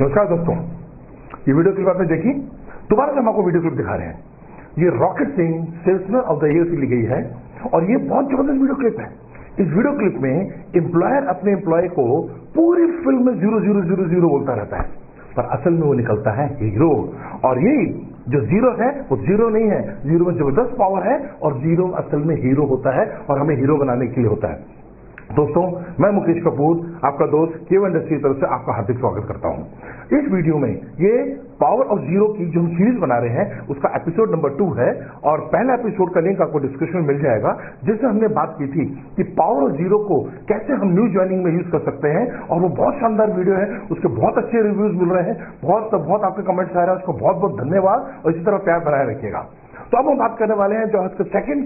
नमस्कार दोस्तों, ये वीडियो क्लिप आपने देखी। दोबारा से हम आपको वीडियो क्लिप दिखा रहे हैं। ये rocket Singh salesman of the year से ली गई है और ये बहुत जबरदस्त वीडियो क्लिप है। इस वीडियो क्लिप में एम्प्लॉयर अपने एम्प्लॉय को पूरी फिल्म में 0000 बोलता रहता है, पर असल में वो निकलता है हीरो। और ये जो जीरो है वो जीरो नहीं है, जीरो में जबरदस्त पावर है और जीरो असल में हीरो होता है और हमें हीरो बनाने के लिए होता है। दोस्तों, मैं मुकेश कपूर, आपका दोस्त केव इंडस्ट्री की तरफ से आपका हार्दिक स्वागत करता हूं। इस वीडियो में ये पावर ऑफ जीरो की जो हम सीरीज बना रहे हैं उसका एपिसोड नंबर 2 है और पहला एपिसोड का लिंक आपको डिस्क्रिप्शन में मिल जाएगा, जिसमें हमने बात की थी कि पावर ऑफ जीरो को कैसे हम न्यू ज्वाइनिंग में यूज कर सकते हैं। और वो बहुत शानदार वीडियो है, उसके बहुत अच्छे रिव्यूज मिल रहे हैं, बहुत आपके कमेंट्स आ रहे हैं, उसको बहुत बहुत धन्यवाद और इसी तरह प्यार बनाए रखिएगा। तो अब हम बात करने वाले हैं जो आज का सेकंड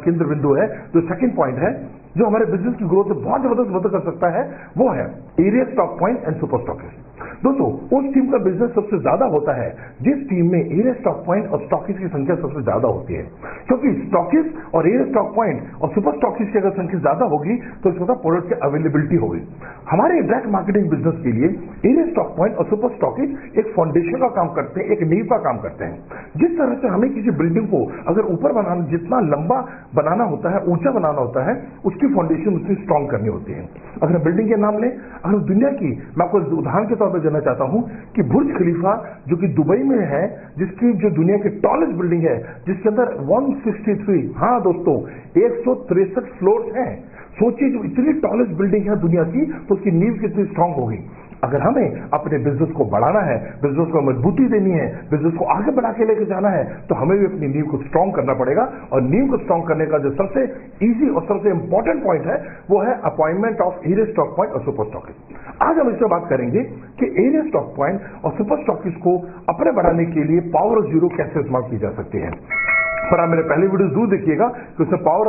केंद्र बिंदु है, जो सेकंड पॉइंट है, जो हमारे बिजनेस की ग्रोथ में बहुत जबरदस्त मदद कर सकता है, वो है area stock point and super stockist. दोस्तों, उस टीम का बिजनेस सबसे ज्यादा होता है जिस टीम में एरिया स्टॉक पॉइंट और स्टॉकिस्ट की संख्या सबसे ज्यादा होती है, क्योंकि स्टॉकिस्ट और एरिया स्टॉक पॉइंट और सुपर स्टॉकिस्ट की अगर संख्या ज्यादा होगी तो इसका प्रोडक्ट की अवेलेबिलिटी होगी। हमारे डायरेक्ट मार्केटिंग बिजनेस के लिए एरिया स्टॉक पॉइंट और सुपर स्टॉकिस्ट एक फाउंडेशन का काम करते हैं, एक नींव का काम करते हैं। जिस तरह से हमें किसी बिल्डिंग को अगर ऊपर बनाना, जितना लंबा बनाना होता है, ऊंचा बनाना होता है, उसकी फाउंडेशन उतनी स्ट्रांग करनी होती है। अगर हम बिल्डिंग के नाम लें, अगर दुनिया की, मैं आपको उदाहरण के तौर पर देना चाहता हूं कि बुर्ज खलीफा जो कि दुबई में है, जिसकी जो दुनिया की टॉलेस्ट बिल्डिंग है, जिसके अंदर 163, हाँ दोस्तों, 163 फ्लोर हैं। सोचिए, जो इतनी टॉलेस्ट बिल्डिंग है दुनिया की, तो उसकी नींव कितनी स्ट्रांग होगी। अगर हमें अपने बिजनेस को बढ़ाना है, बिजनेस को मजबूती देनी है, बिजनेस को आगे बढ़ा के लेकर जाना है, तो हमें भी अपनी नींव को स्ट्रांग करना पड़ेगा। और नींव को स्ट्रांग करने का जो सबसे इजी और सबसे इंपॉर्टेंट पॉइंट है वो है appointment of area stock point और सुपर स्टॉकिस्ट। आज हम इससे बात करेंगे कि एरिया स्टॉक पॉइंट और सुपर स्टॉकिस्ट को अपने बढ़ाने के लिए पावर ऑफ जीरो कैसे इस्तेमाल की जा सकती है। पर आप मेरे पहले वीडियो जरूर देखिएगा कि उसमें पावर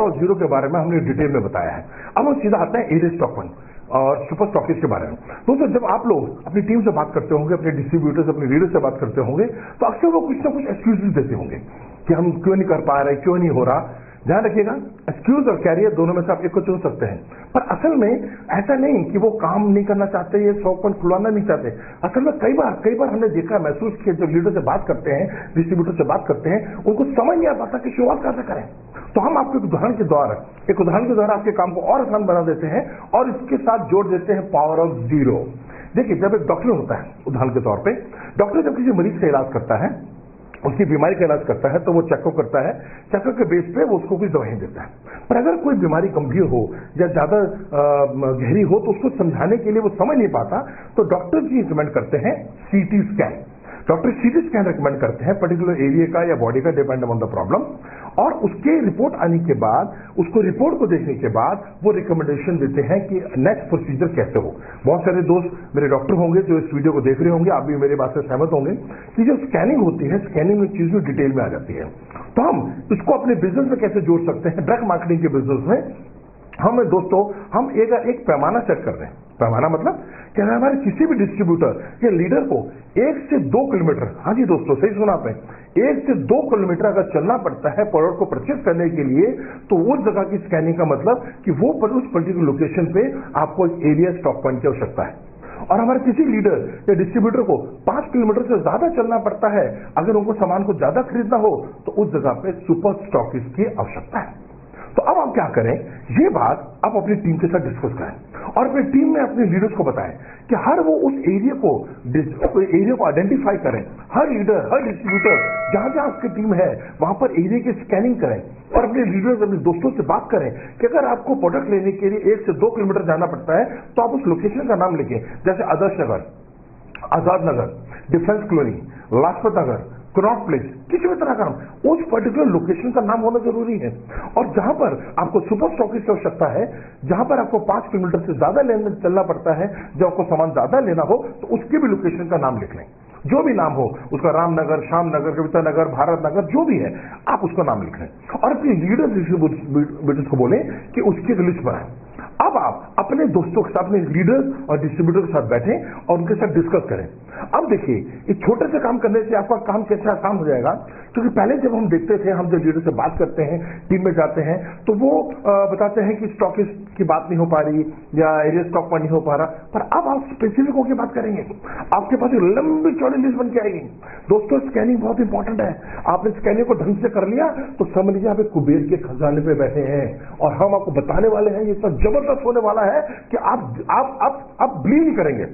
ऑफ जीरो के बारे में हमने डिटेल में बताया है। अब हम सीधा आते हैं एरिया स्टॉक पॉइंट और सुपर स्टॉकिस्ट के बारे में। दोस्तों, जब आप लोग अपनी टीम से बात करते होंगे, अपने डिस्ट्रीब्यूटर्स, अपने लीडर से बात करते होंगे, तो अक्सर वो कुछ ना कुछ एक्सक्यूज देते होंगे कि हम क्यों नहीं कर पा रहे, क्यों नहीं हो रहा। ध्यान रखिएगा, एक्सक्यूज और कैरियर दोनों में से आप एक को चुन सकते हैं, पर असल में ऐसा नहीं कि वो काम नहीं करना चाहते, ये स्टॉक पॉइंट खुलवाना नहीं चाहते। असल में कई बार हमने देखा, महसूस किया, जब लीडर से बात करते हैं, डिस्ट्रीब्यूटर से बात करते हैं, उनको समझ नहीं आ पाता कि शुरुआत कैसे करें। तो हम आपको एक उदाहरण के द्वारा आपके काम को और आसान बना देते हैं और इसके साथ जोड़ देते हैं पावर ऑफ जीरो। देखिए, जब एक डॉक्टर होता है, उदाहरण के तौर पे डॉक्टर जब किसी मरीज का इलाज करता है, उसकी बीमारी का इलाज करता है, तो वो चेकअप करता है, चेकअप के बेस पे वो उसको कुछ दवाएं देता है। पर अगर कोई बीमारी गंभीर हो या ज्यादा गहरी हो तो उसको समझाने के लिए वो समझ नहीं पाता, तो डॉक्टर जी रिकमेंड करते हैं CT scan. Doctor CT scan recommend करते हैं पर्टिकुलर एरिया का या बॉडी का, डिपेंड ऑन द प्रॉब्लम। और उसके रिपोर्ट आने के बाद, उसको रिपोर्ट को देखने के बाद वो रिकमेंडेशन देते हैं कि नेक्स्ट प्रोसीजर कैसे हो। बहुत सारे दोस्त मेरे डॉक्टर होंगे जो इस वीडियो को देख रहे होंगे, आप भी मेरी बात से सहमत होंगे कि जो स्कैनिंग होती है, स्कैनिंग में चीजें डिटेल में आ जाती है। तो हम इसको अपने बिजनेस में कैसे जोड़ सकते हैं। डायरेक्ट मार्केटिंग के बिजनेस में हम एक पैमाना सेट कर रहे हैं। पैमाना मतलब कि हमारे किसी भी डिस्ट्रीब्यूटर या लीडर को 1 से 2 किलोमीटर, हाँ जी दोस्तों, सही सुना आपने, 1 से 2 किलोमीटर अगर चलना पड़ता है प्रोडक्ट को परचेज करने के लिए, तो उस जगह की स्कैनिंग का मतलब कि वो उस पर्टिकुलर लोकेशन पे आपको एक एरिया स्टॉक पॉइंट की आवश्यकता है। और हमारे किसी लीडर या डिस्ट्रीब्यूटर को 5 किलोमीटर से ज्यादा चलना पड़ता है, अगर उनको सामान को ज्यादा खरीदना हो, तो उस जगह पे सुपर स्टॉकिस्ट की आवश्यकता है। तो अब हम क्या करें, ये बात आप अपनी टीम के साथ डिस्कस करें और अपनी टीम में अपने लीडर्स को बताएं कि हर वो उस एरिया को आइडेंटिफाई करें। हर लीडर, हर डिस्ट्रीब्यूटर जहां जहां उसकी टीम है वहां पर एरिया की स्कैनिंग करें और अपने लीडर्स, अपने दोस्तों से बात करें कि अगर आपको प्रोडक्ट लेने के लिए 1 से 2 किलोमीटर जाना पड़ता है तो आप उस लोकेशन का नाम लिखें, जैसे Adarsh Nagar, Azad Nagar, defence colony, Lajpat Nagar, crop place, किसी भी तरह का नाम, उस पर्टिकुलर लोकेशन का नाम होना जरूरी है। और जहां पर आपको सुपर स्टॉकिस्ट की आवश्यकता है, जहां पर आपको 5 किलोमीटर से ज्यादा चलना पड़ता है, जब आपको सामान ज्यादा लेना हो, तो उसकी भी लोकेशन का नाम लिख लें। जो भी नाम हो उसका, रामनगर, श्यामनगर, कविता नगर, भारत नगर, जो भी है, आप उसका नाम लिख लें और अपनी लीडर्स को बोलें कि उसकी एक लिस्ट बनाएं। अब आप अपने दोस्तों के साथ, अपने लीडर्स और डिस्ट्रीब्यूटर के साथ बैठें और उनके साथ डिस्कस करें। अब देखिए, इस छोटे से काम करने से आपका काम कैसे आसान हो जाएगा, क्योंकि पहले जब हम देखते थे, हम जब लीडर से बात करते हैं, टीम में जाते हैं, तो वो बताते हैं कि स्टॉकिस्ट की बात नहीं हो पा रही या एरिया स्टॉक पर नहीं हो पा रहा, पर अब आप स्पेसिफिक होकर बात करेंगे, आपके पास एक लंबी चौड़ी लिस्ट बन के आएगी। दोस्तों, स्कैनिंग बहुत इंपॉर्टेंट है। आपने स्कैनिंग को ढंग से कर लिया तो समझ लीजिए आप एक कुबेर के खजाने पे बैठे हैं, और हम आपको बताने वाले हैं, ये सब जबरदस्त होने वाला है कि आप बिलीव नहीं करेंगे।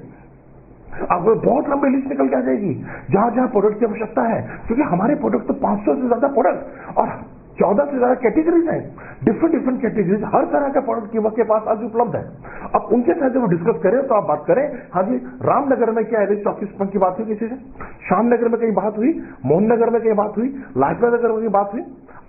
आपको बहुत लंबी लिस्ट निकल के आ जाएगी जहां जहां प्रोडक्ट की आवश्यकता है, क्योंकि हमारे प्रोडक्ट तो 500 से ज्यादा प्रोडक्ट और 14 से ज्यादा कैटेगरीज हैं, डिफरेंट कैटेगरीज, हर तरह का प्रोडक्ट कीमत के पास आज उपलब्ध है। अब उनके साथ जब डिस्कस करें तो आप बात करें, हाँ जी, रामनगर में क्या एवरेज स्टॉकिस्ट की बात हुई किसी से, श्यामनगर में कहीं बात हुई, मोहन नगर में कहीं बात हुई, लाजपत नगर में कहीं बात हुई।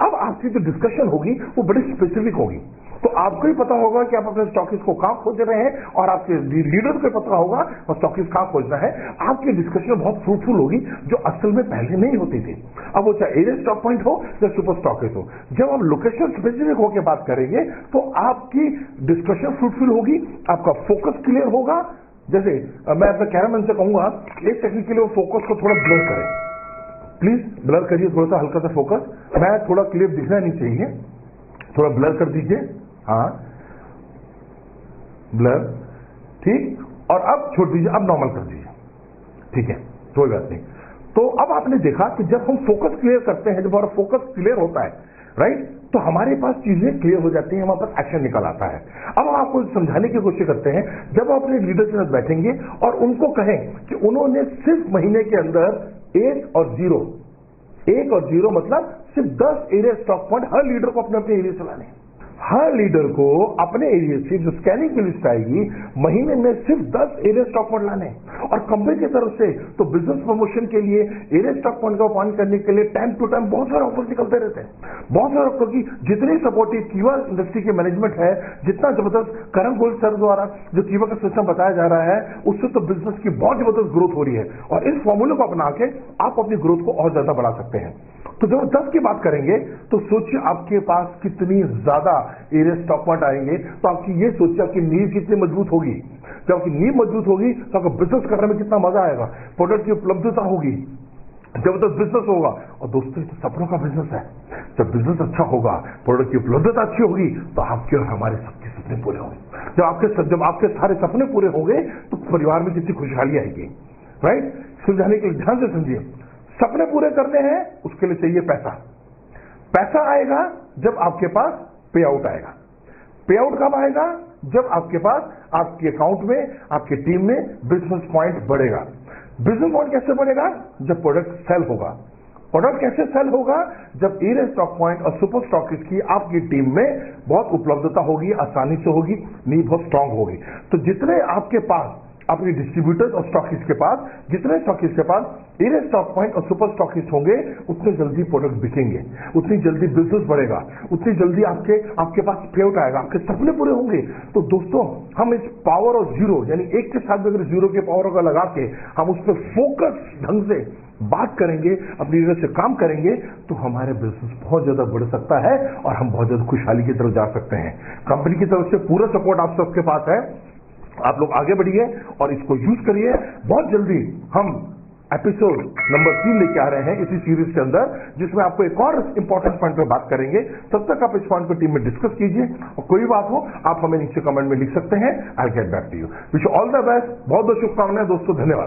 अब आपकी जो डिस्कशन होगी वो बड़ी स्पेसिफिक होगी, तो आपको ही पता होगा कि आप अपने स्टॉकिस्ट को कहां खोज रहे हैं, और आपके लीडर को पता होगा और स्टॉकिस्ट कहां खोजना है। आपकी डिस्कशन बहुत फ्रूटफुल होगी, जो असल में पहले नहीं होती थी। अब वो चाहे एरिया स्टॉक पॉइंट हो या सुपर स्टॉकिस्ट हो, जब आप लोकेशन स्पेसिफिक होकर बात करेंगे तो आपकी डिस्कशन फ्रूटफुल होगी, आपका फोकस क्लियर होगा। जैसे मैं अपने कैमरामैन से कहूंगा, एक सेकंड के लिए वो फोकस को थोड़ा ब्लर करें, प्लीज ब्लर करिए, थोड़ा सा हल्का सा फोकस, मैं थोड़ा क्लियर दिखना नहीं चाहिए, थोड़ा ब्लर कर दीजिए, हाँ ब्लर, ठीक, और अब छोड़ दीजिए, अब नॉर्मल कर दीजिए, ठीक है, कोई बात नहीं। तो अब आपने देखा कि जब हम फोकस क्लियर करते हैं, जब हमारा फोकस क्लियर होता है, राइट, तो हमारे पास चीजें क्लियर हो जाती हैं, हमारे पास एक्शन निकल आता है। अब हम आपको समझाने की कोशिश करते हैं, जब आप अपने लीडर के साथ बैठेंगे और उनको कहें कि उन्होंने सिर्फ महीने के अंदर 1 और 0 मतलब सिर्फ 10 एरिया स्टॉक पॉइंट हर लीडर को अपने अपने एरिया से लाने, हर लीडर को अपने एरिया से जो स्कैनिंग की लिस्ट आएगी, महीने में सिर्फ 10 एरिया स्टॉक पॉइंट लाने। और कंपनी की तरफ से तो बिजनेस प्रमोशन के लिए, एरिया स्टॉक पॉइंट का ऑन करने के लिए टाइम टू टाइम बहुत सारे ऑफर निकलते रहते हैं, बहुत सारे ऑफर की जितनी सपोर्टिव कीवा इंडस्ट्री के मैनेजमेंट है, जितना जबरदस्त करण गोयल सर द्वारा जो कीवा का सिस्टम बताया जा रहा है, उससे तो बिजनेस की बहुत जबरदस्त ग्रोथ हो रही है, और इस फॉर्मूले को अपना के आप अपनी ग्रोथ को और ज्यादा बढ़ा सकते हैं। तो जब 10 की बात करेंगे तो सोचिए आपके पास कितनी ज्यादा एरिया स्टॉक पॉइंट आएंगे, तो आपकी ये सोचिए आपकी नींव कितनी मजबूत होगी। जब आपकी नींव मजबूत होगी तो आपको बिजनेस करने में कितना मजा आएगा, प्रोडक्ट की उपलब्धता होगी, जबरदस्त बिजनेस होगा। और दोस्तों, ये तो सपनों का बिजनेस है, जब बिजनेस अच्छा होगा, प्रोडक्ट की उपलब्धता अच्छी होगी, तो आपके और हमारे सबके सपने पूरे होंगे। जब आपके सारे सपने पूरे होंगे तो परिवार में कितनी खुशहाली आएगी, राइट। समझाने के लिए ध्यान से समझिए, सपने पूरे करने हैं, उसके लिए चाहिए पैसा। पैसा आएगा जब आपके पास पे आउट आएगा। पे आउट कब आएगा? जब आपके पास आपके अकाउंट में, आपकी टीम में बिजनेस पॉइंट बढ़ेगा। बिजनेस पॉइंट कैसे बढ़ेगा? जब प्रोडक्ट सेल होगा। प्रोडक्ट कैसे सेल होगा? जब एरिया स्टॉक पॉइंट और सुपर स्टॉकिस्ट की आपकी टीम में बहुत उपलब्धता होगी, आसानी से होगी, नींव बहुत स्ट्रांग होगी। तो जितने आपके पास अपने डिस्ट्रीब्यूटर्स और स्टॉकिस्ट के पास, जितने स्टॉकिस्ट के पास एरिया स्टॉक पॉइंट और सुपर स्टॉकिस्ट होंगे, उतने जल्दी प्रोडक्ट बिकेंगे, उतनी जल्दी बिजनेस बढ़ेगा, उतनी जल्दी आपके पास पेआउट आएगा, आपके सपने पूरे होंगे। तो दोस्तों, हम इस पावर ऑफ जीरो, यानी एक के साथ अगर जीरो के पावर को लगा के हम उस पर फोकस ढंग से बात करेंगे, अपनी लीडर से काम करेंगे, तो हमारे बिजनेस बहुत ज्यादा बढ़ सकता है और हम बहुत ज्यादा खुशहाली की तरफ जा सकते हैं। कंपनी की तरफ से पूरा सपोर्ट आप सबके पास है, आप लोग आगे बढ़िए और इसको यूज करिए। बहुत जल्दी हम एपिसोड नंबर 3 लेके आ रहे हैं इसी सीरीज के अंदर, जिसमें आपको एक और इंपॉर्टेंट पॉइंट पे बात करेंगे। तब तक आप इस पॉइंट को टीम में डिस्कस कीजिए, और कोई बात हो आप हमें नीचे कमेंट में लिख सकते हैं। I get back to you. Wish all the best. बहुत बहुत शुभकामनाएं दोस्तों, धन्यवाद।